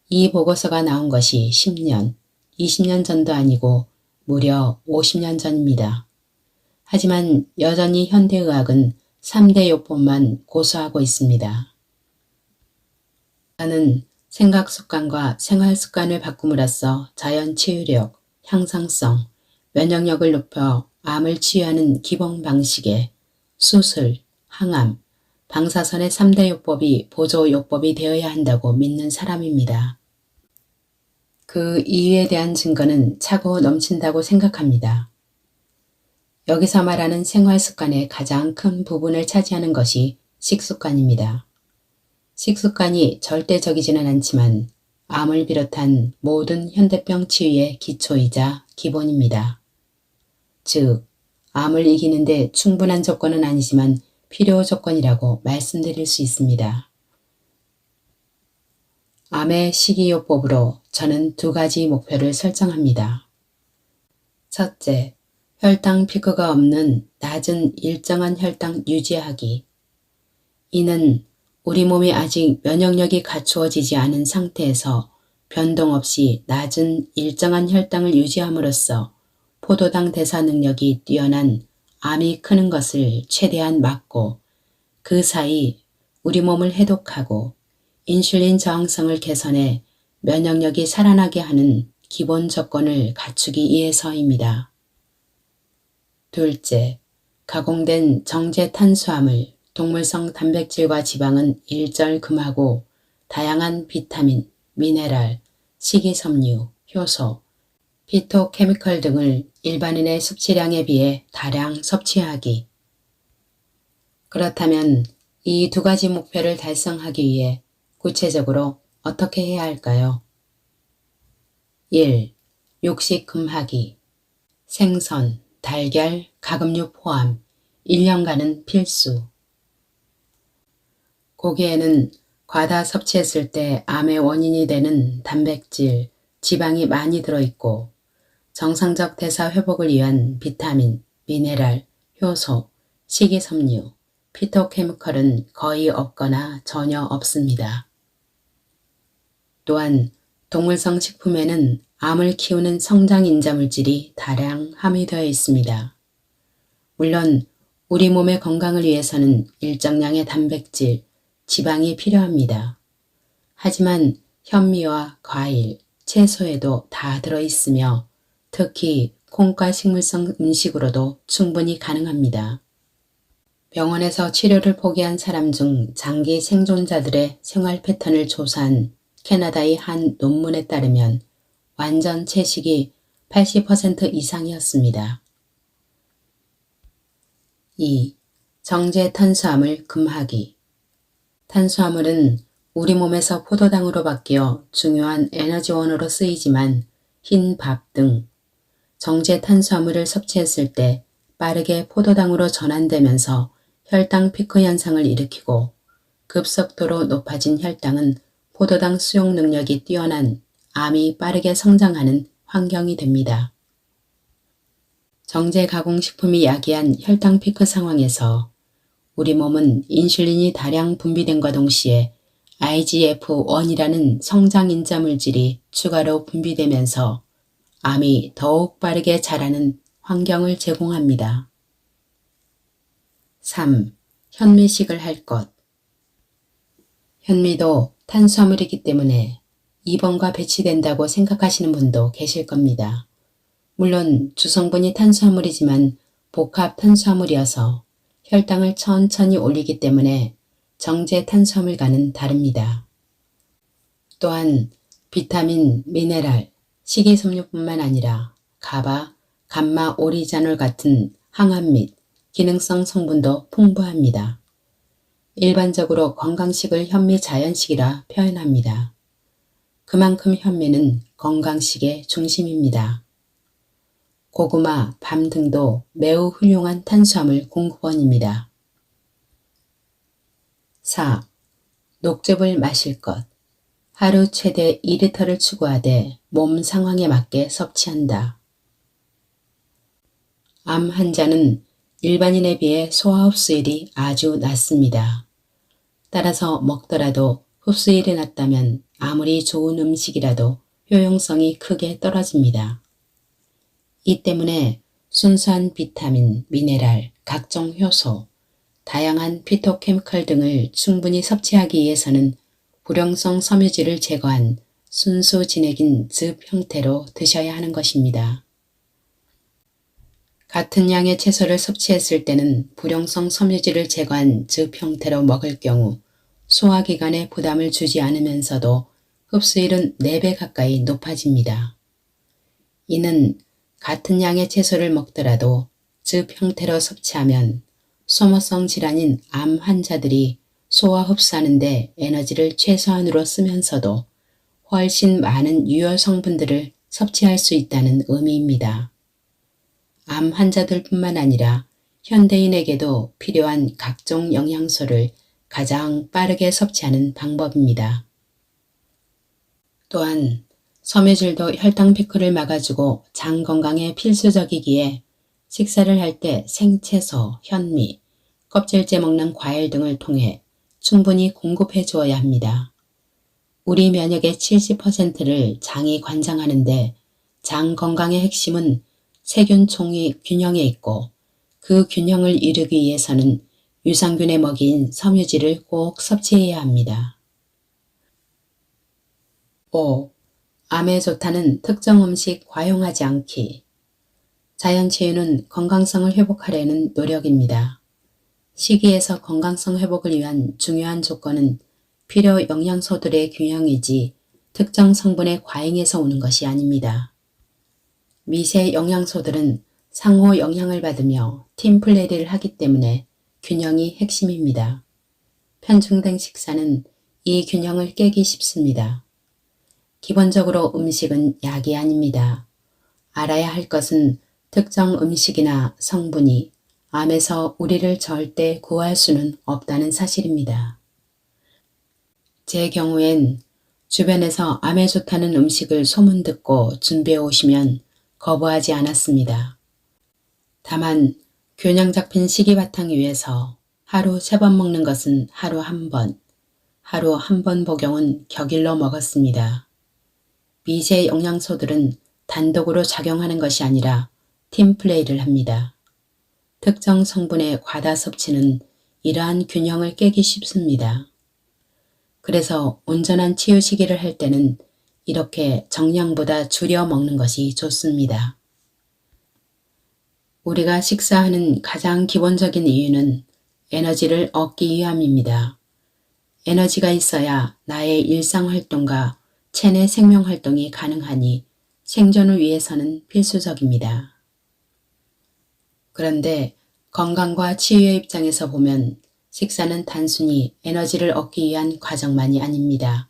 이 보고서가 나온 것이 10년, 20년 전도 아니고 무려 50년 전입니다. 하지만 여전히 현대의학은 3대 요법만 고수하고 있습니다. 나는 생각 습관과 생활 습관을 바꿈으로써 자연 치유력, 향상성, 면역력을 높여 암을 치유하는 기본 방식에 수술, 항암, 방사선의 3대 요법이 보조 요법이 되어야 한다고 믿는 사람입니다. 그 이유에 대한 증거는 차고 넘친다고 생각합니다. 여기서 말하는 생활 습관의 가장 큰 부분을 차지하는 것이 식습관입니다. 식습관이 절대적이지는 않지만 암을 비롯한 모든 현대병 치유의 기초이자 기본입니다. 즉, 암을 이기는데 충분한 조건은 아니지만 필요 조건이라고 말씀드릴 수 있습니다. 암의 식이요법으로 저는 2가지 목표를 설정합니다. 첫째, 혈당 피크가 없는 낮은 일정한 혈당 유지하기. 이는 우리 몸이 아직 면역력이 갖추어지지 않은 상태에서 변동 없이 낮은 일정한 혈당을 유지함으로써 포도당 대사 능력이 뛰어난 암이 크는 것을 최대한 막고 그 사이 우리 몸을 해독하고 인슐린 저항성을 개선해 면역력이 살아나게 하는 기본 조건을 갖추기 위해서입니다. 둘째, 가공된 정제 탄수화물, 동물성 단백질과 지방은 일절 금하고 다양한 비타민, 미네랄, 식이섬유, 효소, 피토케미컬 등을 일반인의 섭취량에 비해 다량 섭취하기. 그렇다면 이 2가지 목표를 달성하기 위해 구체적으로 어떻게 해야 할까요? 1. 육식 금하기. 생선, 달걀, 가금류 포함 1년간은 필수. 고기에는 과다 섭취했을 때 암의 원인이 되는 단백질, 지방이 많이 들어있고 정상적 대사 회복을 위한 비타민, 미네랄, 효소, 식이섬유, 피토케미컬은 거의 없거나 전혀 없습니다. 또한 동물성 식품에는 암을 키우는 성장인자물질이 다량 함유되어 있습니다. 물론 우리 몸의 건강을 위해서는 일정량의 단백질, 지방이 필요합니다. 하지만 현미와 과일, 채소에도 다 들어있으며 특히 콩과 식물성 음식으로도 충분히 가능합니다. 병원에서 치료를 포기한 사람 중 장기 생존자들의 생활 패턴을 조사한 캐나다의 한 논문에 따르면 완전 채식이 80% 이상이었습니다. 2. 정제 탄수화물 금하기. 탄수화물은 우리 몸에서 포도당으로 바뀌어 중요한 에너지원으로 쓰이지만 흰 밥 등 정제 탄수화물을 섭취했을 때 빠르게 포도당으로 전환되면서 혈당 피크 현상을 일으키고 급속도로 높아진 혈당은 포도당 수용 능력이 뛰어난 암이 빠르게 성장하는 환경이 됩니다. 정제 가공식품이 야기한 혈당 피크 상황에서 우리 몸은 인슐린이 다량 분비됨과 동시에 IGF-1이라는 성장인자 물질이 추가로 분비되면서 암이 더욱 빠르게 자라는 환경을 제공합니다. 3. 현미식을 할 것. 현미도 탄수화물이기 때문에 2번과 배치된다고 생각하시는 분도 계실 겁니다. 물론 주성분이 탄수화물이지만 복합 탄수화물이어서 혈당을 천천히 올리기 때문에 정제 탄수화물과는 다릅니다. 또한 비타민, 미네랄, 식이섬유뿐만 아니라 가바, 감마 오리자놀 같은 항암 및 기능성 성분도 풍부합니다. 일반적으로 건강식을 현미 자연식이라 표현합니다. 그만큼 현미는 건강식의 중심입니다. 고구마, 밤 등도 매우 훌륭한 탄수화물 공급원입니다. 4. 녹즙을 마실 것. 하루 최대 2리터를 추구하되 몸 상황에 맞게 섭취한다. 암 환자는 일반인에 비해 소화 흡수율이 아주 낮습니다. 따라서 먹더라도 흡수율이 낮다면 아무리 좋은 음식이라도 효용성이 크게 떨어집니다. 이 때문에 순수한 비타민, 미네랄, 각종 효소, 다양한 피토케미컬 등을 충분히 섭취하기 위해서는 불용성 섬유질을 제거한 순수 진액인 즙 형태로 드셔야 하는 것입니다. 같은 양의 채소를 섭취했을 때는 불용성 섬유질을 제거한 즙 형태로 먹을 경우 소화기관에 부담을 주지 않으면서도 흡수율은 4배 가까이 높아집니다. 이는 같은 양의 채소를 먹더라도 즙 형태로 섭취하면 소모성 질환인 암 환자들이 소화 흡수하는 데 에너지를 최소한으로 쓰면서도 훨씬 많은 유효 성분들을 섭취할 수 있다는 의미입니다. 암 환자들뿐만 아니라 현대인에게도 필요한 각종 영양소를 가장 빠르게 섭취하는 방법입니다. 또한 섬유질도 혈당 피크를 막아주고 장 건강에 필수적이기에 식사를 할 때 생채소, 현미, 껍질째 먹는 과일 등을 통해 충분히 공급해 주어야 합니다. 우리 면역의 70%를 장이 관장하는데 장 건강의 핵심은 세균 총의 균형에 있고 그 균형을 이루기 위해서는 유산균의 먹이인 섬유질을 꼭 섭취해야 합니다. 5. 암에 좋다는 특정 음식 과용하지 않기. 자연치유는 건강성을 회복하려는 노력입니다. 식이에서 건강성 회복을 위한 중요한 조건은 필요 영양소들의 균형이지 특정 성분의 과잉에서 오는 것이 아닙니다. 미세 영양소들은 상호 영향을 받으며 팀플레이를 하기 때문에 균형이 핵심입니다. 편중된 식사는 이 균형을 깨기 쉽습니다. 기본적으로 음식은 약이 아닙니다. 알아야 할 것은 특정 음식이나 성분이 암에서 우리를 절대 구할 수는 없다는 사실입니다. 제 경우엔 주변에서 암에 좋다는 음식을 소문 듣고 준비해 오시면 거부하지 않았습니다. 다만 균형 잡힌 식이 바탕 위에서 하루 3번 먹는 것은 하루 1번, 하루 1번 복용은 격일로 먹었습니다. 미세 영양소들은 단독으로 작용하는 것이 아니라 팀플레이를 합니다. 특정 성분의 과다 섭취는 이러한 균형을 깨기 쉽습니다. 그래서 온전한 치유 시기를 할 때는 이렇게 정량보다 줄여 먹는 것이 좋습니다. 우리가 식사하는 가장 기본적인 이유는 에너지를 얻기 위함입니다. 에너지가 있어야 나의 일상활동과 체내 생명활동이 가능하니 생존을 위해서는 필수적입니다. 그런데 건강과 치유의 입장에서 보면 식사는 단순히 에너지를 얻기 위한 과정만이 아닙니다.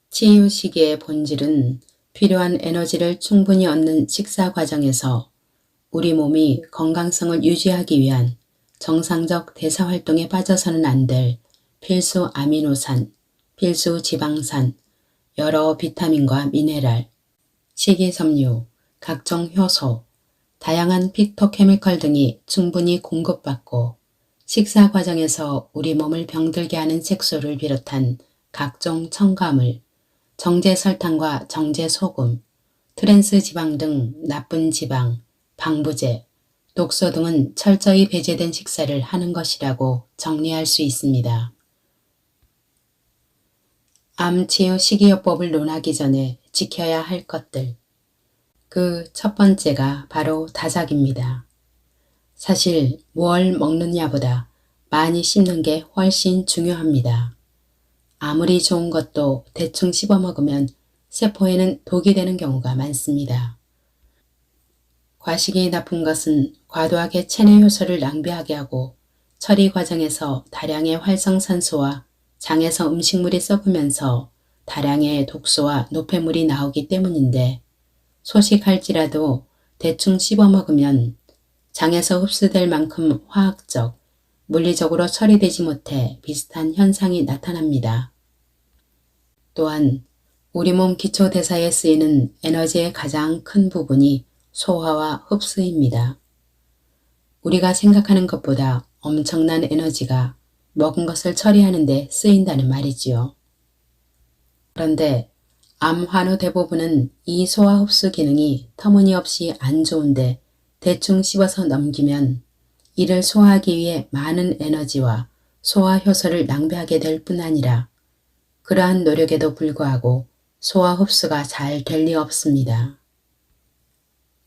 치유 시기의 본질은 필요한 에너지를 충분히 얻는 식사 과정에서 우리 몸이 건강성을 유지하기 위한 정상적 대사활동에 빠져서는 안 될 필수 아미노산, 필수 지방산, 여러 비타민과 미네랄, 식이섬유, 각종 효소, 다양한 피토케미컬 등이 충분히 공급받고 식사 과정에서 우리 몸을 병들게 하는 색소를 비롯한 각종 첨가물, 정제 설탕과 정제 소금, 트랜스 지방 등 나쁜 지방, 방부제, 독소 등은 철저히 배제된 식사를 하는 것이라고 정리할 수 있습니다. 암 치유 식이요법을 논하기 전에 지켜야 할 것들. 그 첫 번째가 바로 다작입니다. 사실 뭘 먹느냐보다 많이 씹는 게 훨씬 중요합니다. 아무리 좋은 것도 대충 씹어 먹으면 세포에는 독이 되는 경우가 많습니다. 과식이 나쁜 것은 과도하게 체내 효소를 낭비하게 하고 처리 과정에서 다량의 활성산소와 장에서 음식물이 썩으면서 다량의 독소와 노폐물이 나오기 때문인데 소식할지라도 대충 씹어먹으면 장에서 흡수될 만큼 화학적, 물리적으로 처리되지 못해 비슷한 현상이 나타납니다. 또한 우리 몸 기초대사에 쓰이는 에너지의 가장 큰 부분이 소화와 흡수입니다. 우리가 생각하는 것보다 엄청난 에너지가 먹은 것을 처리하는 데 쓰인다는 말이지요. 그런데 암 환우 대부분은 이 소화 흡수 기능이 터무니없이 안 좋은데 대충 씹어서 넘기면 이를 소화하기 위해 많은 에너지와 소화 효소를 낭비하게 될 뿐 아니라 그러한 노력에도 불구하고 소화 흡수가 잘 될 리 없습니다.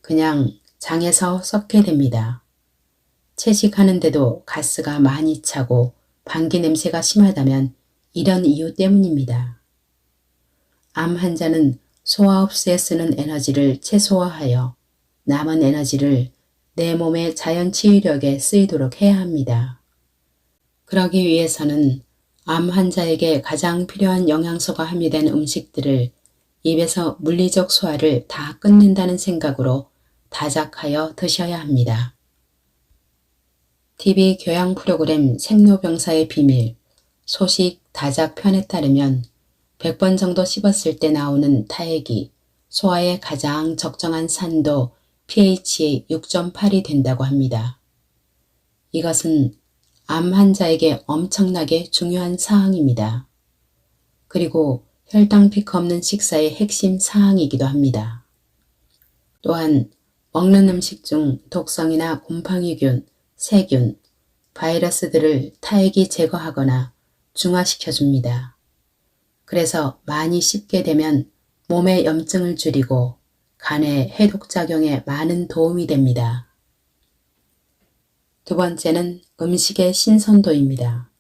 그냥 장에서 썩게 됩니다. 채식하는데도 가스가 많이 차고 방귀 냄새가 심하다면 이런 이유 때문입니다. 암 환자는 소화 흡수에 쓰는 에너지를 최소화하여 남은 에너지를 내 몸의 자연 치유력에 쓰이도록 해야 합니다. 그러기 위해서는 암 환자에게 가장 필요한 영양소가 함유된 음식들을 입에서 물리적 소화를 다 끝낸다는 생각으로 다작하여 드셔야 합니다. TV 교양 프로그램 생로병사의 비밀, 소식 다작 편에 따르면 100번 정도 씹었을 때 나오는 타액이 소화에 가장 적정한 산도 pH의 6.8이 된다고 합니다. 이것은 암 환자에게 엄청나게 중요한 사항입니다. 그리고 혈당 피크 없는 식사의 핵심 사항이기도 합니다. 또한 먹는 음식 중 독성이나 곰팡이균, 세균, 바이러스들을 타액이 제거하거나 중화시켜줍니다. 그래서 많이 씹게 되면 몸의 염증을 줄이고 간의 해독작용에 많은 도움이 됩니다. 두 번째는 음식의 신선도입니다.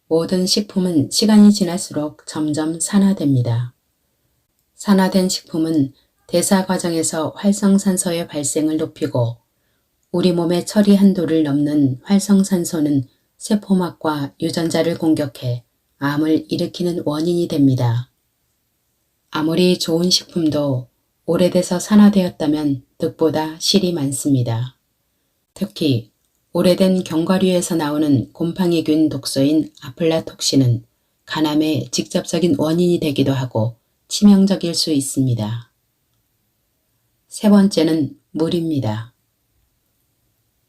모든 식품은 시간이 지날수록 점점 산화됩니다. 산화된 식품은 대사 과정에서 활성산소의 발생을 높이고 우리 몸의 처리 한도를 넘는 활성산소는 세포막과 유전자를 공격해 암을 일으키는 원인이 됩니다. 아무리 좋은 식품도 오래돼서 산화되었다면 득보다 실이 많습니다. 특히 오래된 견과류에서 나오는 곰팡이균 독소인 아플라톡신은 간암의 직접적인 원인이 되기도 하고 치명적일 수 있습니다. 세 번째는 물입니다.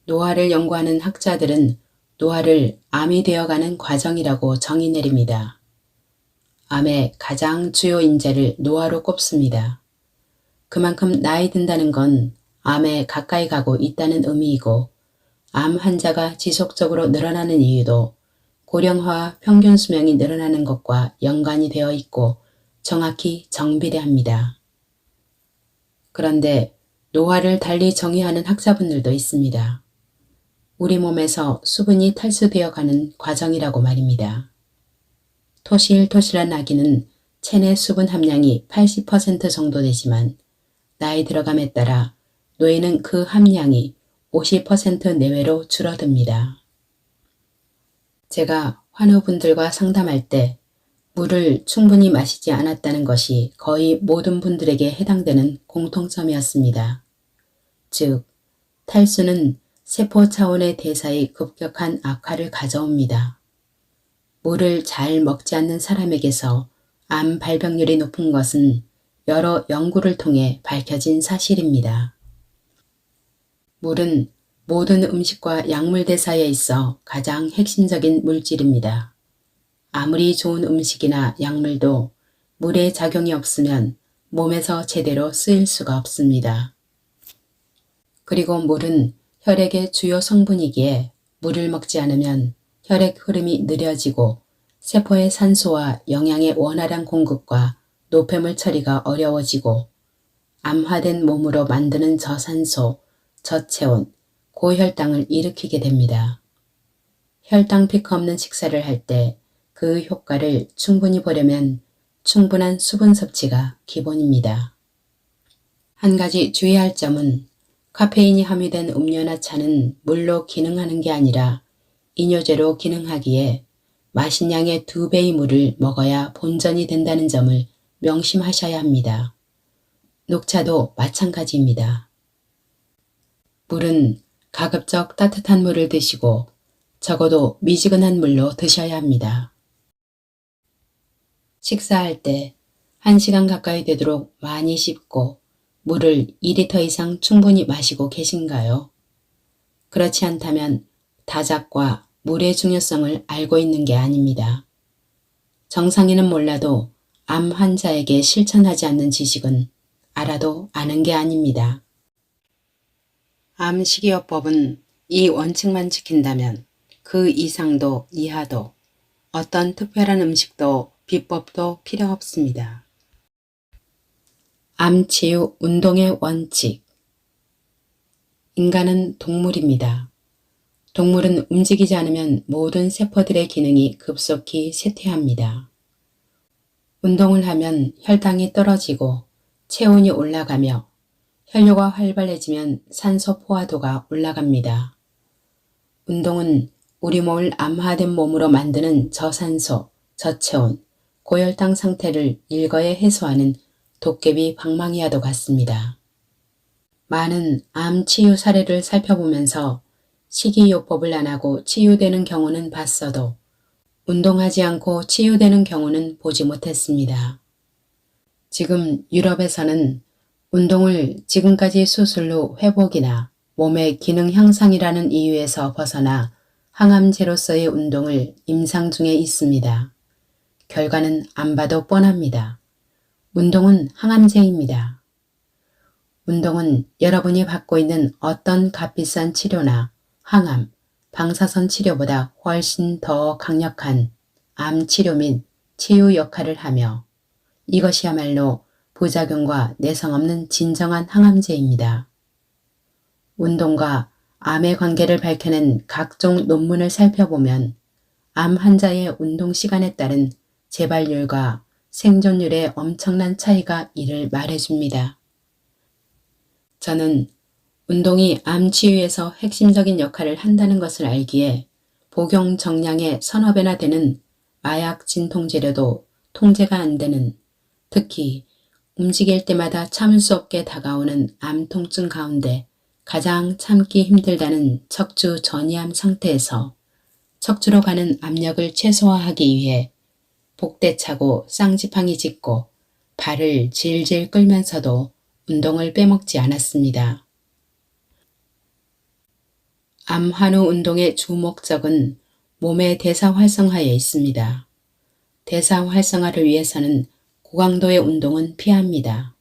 노화를 연구하는 학자들은 노화를 암이 되어가는 과정이라고 정의 내립니다. 암의 가장 주요 인자를 노화로 꼽습니다. 그만큼 나이 든다는 건 암에 가까이 가고 있다는 의미이고 암 환자가 지속적으로 늘어나는 이유도 고령화와 평균 수명이 늘어나는 것과 연관이 되어 있고 정확히 정비례합니다. 그런데 노화를 달리 정의하는 학자분들도 있습니다. 우리 몸에서 수분이 탈수되어 가는 과정이라고 말입니다. 토실토실한 아기는 체내 수분 함량이 80% 정도 되지만 나이 들어감에 따라 노인은 그 함량이 50% 내외로 줄어듭니다. 제가 환우분들과 상담할 때 물을 충분히 마시지 않았다는 것이 거의 모든 분들에게 해당되는 공통점이었습니다. 즉, 탈수는 세포 차원의 대사의 급격한 악화를 가져옵니다. 물을 잘 먹지 않는 사람에게서 암 발병률이 높은 것은 여러 연구를 통해 밝혀진 사실입니다. 물은 모든 음식과 약물 대사에 있어 가장 핵심적인 물질입니다. 아무리 좋은 음식이나 약물도 물의 작용이 없으면 몸에서 제대로 쓰일 수가 없습니다. 그리고 물은 혈액의 주요 성분이기에 물을 먹지 않으면 혈액 흐름이 느려지고 세포의 산소와 영양의 원활한 공급과 노폐물 처리가 어려워지고 암화된 몸으로 만드는 저산소, 저체온, 고혈당을 일으키게 됩니다. 혈당 피크 없는 식사를 할 때 그 효과를 충분히 보려면 충분한 수분 섭취가 기본입니다. 한 가지 주의할 점은 카페인이 함유된 음료나 차는 물로 기능하는 게 아니라 이뇨제로 기능하기에 마신 양의 2배의 물을 먹어야 본전이 된다는 점을 명심하셔야 합니다. 녹차도 마찬가지입니다. 물은 가급적 따뜻한 물을 드시고 적어도 미지근한 물로 드셔야 합니다. 식사할 때 1시간 가까이 되도록 많이 씹고 물을 2리터 이상 충분히 마시고 계신가요? 그렇지 않다면 다작과 물의 중요성을 알고 있는 게 아닙니다. 정상인은 몰라도 암 환자에게 실천하지 않는 지식은 알아도 아는 게 아닙니다. 암 식이요법은 이 원칙만 지킨다면 그 이상도 이하도 어떤 특별한 음식도 비법도 필요 없습니다. 암치유 운동의 원칙. 인간은 동물입니다. 동물은 움직이지 않으면 모든 세포들의 기능이 급속히 쇠퇴합니다. 운동을 하면 혈당이 떨어지고 체온이 올라가며 혈류가 활발해지면 산소 포화도가 올라갑니다. 운동은 우리 몸을 암화된 몸으로 만드는 저산소, 저체온, 고혈당 상태를 일거에 해소하는 도깨비 방망이와도 같습니다. 많은 암 치유 사례를 살펴보면서 식이요법을 안 하고 치유되는 경우는 봤어도 운동하지 않고 치유되는 경우는 보지 못했습니다. 지금 유럽에서는 운동을 지금까지 수술로 회복이나 몸의 기능 향상이라는 이유에서 벗어나 항암제로서의 운동을 임상 중에 있습니다. 결과는 안 봐도 뻔합니다. 운동은 항암제입니다. 운동은 여러분이 받고 있는 어떤 값비싼 치료나 항암, 방사선 치료보다 훨씬 더 강력한 암 치료 및 치유 역할을 하며 이것이야말로 부작용과 내성 없는 진정한 항암제입니다. 운동과 암의 관계를 밝혀낸 각종 논문을 살펴보면 암 환자의 운동 시간에 따른 재발률과 생존율에 엄청난 차이가 이를 말해줍니다. 저는 운동이 암 치유에서 핵심적인 역할을 한다는 것을 알기에 복용 정량의 서너 배나 되는 마약 진통제로도 통제가 안 되는, 특히 움직일 때마다 참을 수 없게 다가오는 암 통증 가운데 가장 참기 힘들다는 척추 전이암 상태에서 척추로 가는 압력을 최소화하기 위해 복대 차고 쌍지팡이 짚고 발을 질질 끌면서도 운동을 빼먹지 않았습니다. 암 환우 운동의 주 목적은 몸의 대사 활성화에 있습니다. 대사 활성화를 위해서는 고강도의 운동은 피합니다.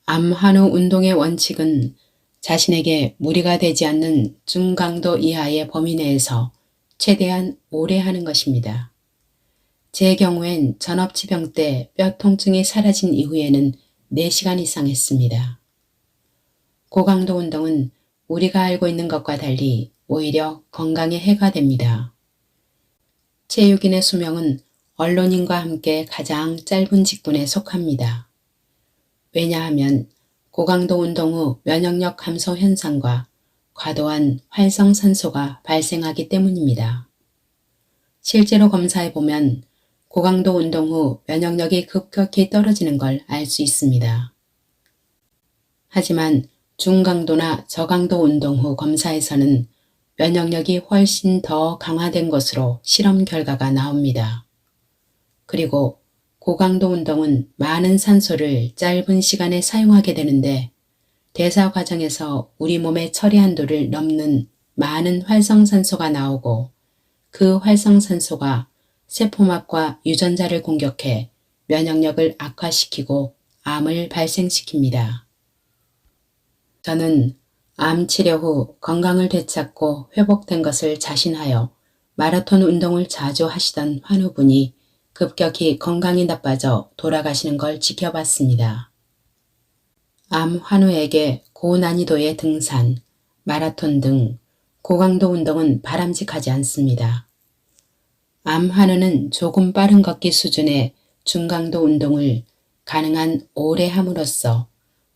암 환우 운동의 원칙은 자신에게 무리가 되지 않는 중강도 이하의 범위 내에서 최대한 오래 하는 것입니다. 제 경우엔 전업치병 때 뼈 통증이 사라진 이후에는 4시간 이상 했습니다. 고강도 운동은 우리가 알고 있는 것과 달리 오히려 건강에 해가 됩니다. 체육인의 수명은 언론인과 함께 가장 짧은 직군에 속합니다. 왜냐하면 고강도 운동 후 면역력 감소 현상과 과도한 활성산소가 발생하기 때문입니다. 실제로 검사해보면 고강도 운동 후 면역력이 급격히 떨어지는 걸 알 수 있습니다. 하지만 중강도나 저강도 운동 후 검사에서는 면역력이 훨씬 더 강화된 것으로 실험 결과가 나옵니다. 그리고 고강도 운동은 많은 산소를 짧은 시간에 사용하게 되는데 대사 과정에서 우리 몸의 처리 한도를 넘는 많은 활성산소가 나오고 그 활성산소가 세포막과 유전자를 공격해 면역력을 악화시키고 암을 발생시킵니다. 저는 암 치료 후 건강을 되찾고 회복된 것을 자신하여 마라톤 운동을 자주 하시던 환우분이 급격히 건강이 나빠져 돌아가시는 걸 지켜봤습니다. 암 환우에게 고난이도의 등산, 마라톤 등 고강도 운동은 바람직하지 않습니다. 암 환우는 조금 빠른 걷기 수준의 중강도 운동을 가능한 오래 함으로써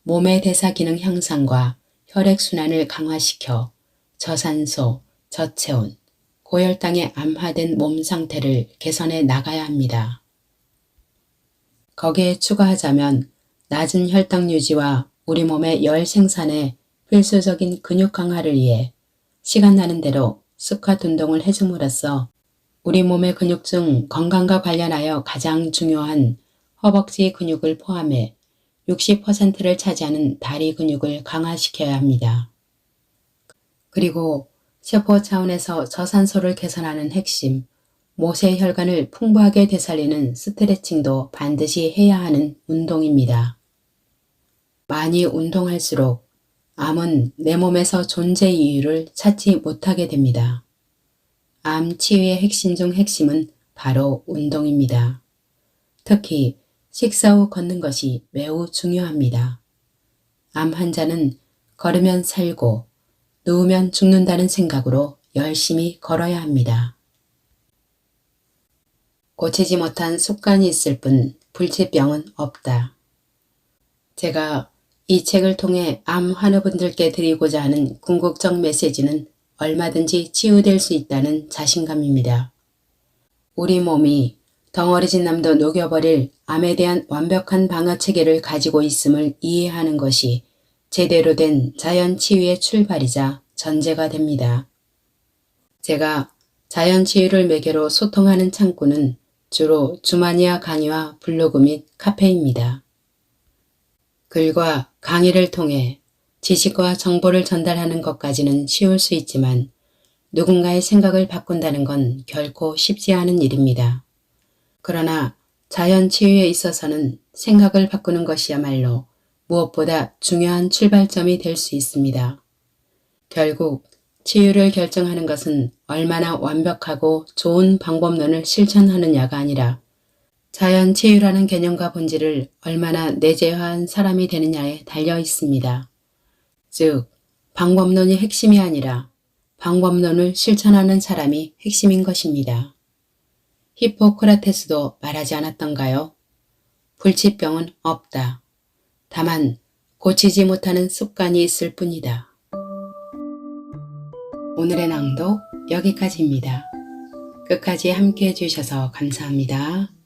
몸의 대사 기능 향상과 혈액순환을 강화시켜 저산소, 저체온, 고혈당에 암화된 몸 상태를 개선해 나가야 합니다. 거기에 추가하자면 낮은 혈당 유지와 우리 몸의 열 생산에 필수적인 근육 강화를 위해 시간 나는 대로 스쿼트 운동을 해줌으로써 우리 몸의 근육 중 건강과 관련하여 가장 중요한 허벅지 근육을 포함해 60%를 차지하는 다리 근육을 강화시켜야 합니다. 그리고 세포 차원에서 저산소를 개선하는 핵심, 모세혈관을 풍부하게 되살리는 스트레칭도 반드시 해야 하는 운동입니다. 많이 운동할수록 암은 내 몸에서 존재 이유를 찾지 못하게 됩니다. 암 치유의 핵심 중 핵심은 바로 운동입니다. 특히 식사 후 걷는 것이 매우 중요합니다. 암 환자는 걸으면 살고 누우면 죽는다는 생각으로 열심히 걸어야 합니다. 고치지 못한 습관이 있을 뿐 불치병은 없다. 제가 이 책을 통해 암 환우분들께 드리고자 하는 궁극적 메시지는 얼마든지 치유될 수 있다는 자신감입니다. 우리 몸이 덩어리진 남도 녹여버릴 암에 대한 완벽한 방어 체계를 가지고 있음을 이해하는 것이 제대로 된 자연 치유의 출발이자 전제가 됩니다. 제가 자연 치유를 매개로 소통하는 창구는 주로 주마니아 강의와 블로그 및 카페입니다. 글과 강의를 통해 지식과 정보를 전달하는 것까지는 쉬울 수 있지만 누군가의 생각을 바꾼다는 건 결코 쉽지 않은 일입니다. 그러나 자연 치유에 있어서는 생각을 바꾸는 것이야말로 무엇보다 중요한 출발점이 될 수 있습니다. 결국 치유를 결정하는 것은 얼마나 완벽하고 좋은 방법론을 실천하느냐가 아니라 자연 치유라는 개념과 본질을 얼마나 내재화한 사람이 되느냐에 달려 있습니다. 즉, 방법론이 핵심이 아니라 방법론을 실천하는 사람이 핵심인 것입니다. 히포크라테스도 말하지 않았던가요? 불치병은 없다. 다만 고치지 못하는 습관이 있을 뿐이다. 오늘의 낭독 여기까지입니다. 끝까지 함께 해주셔서 감사합니다.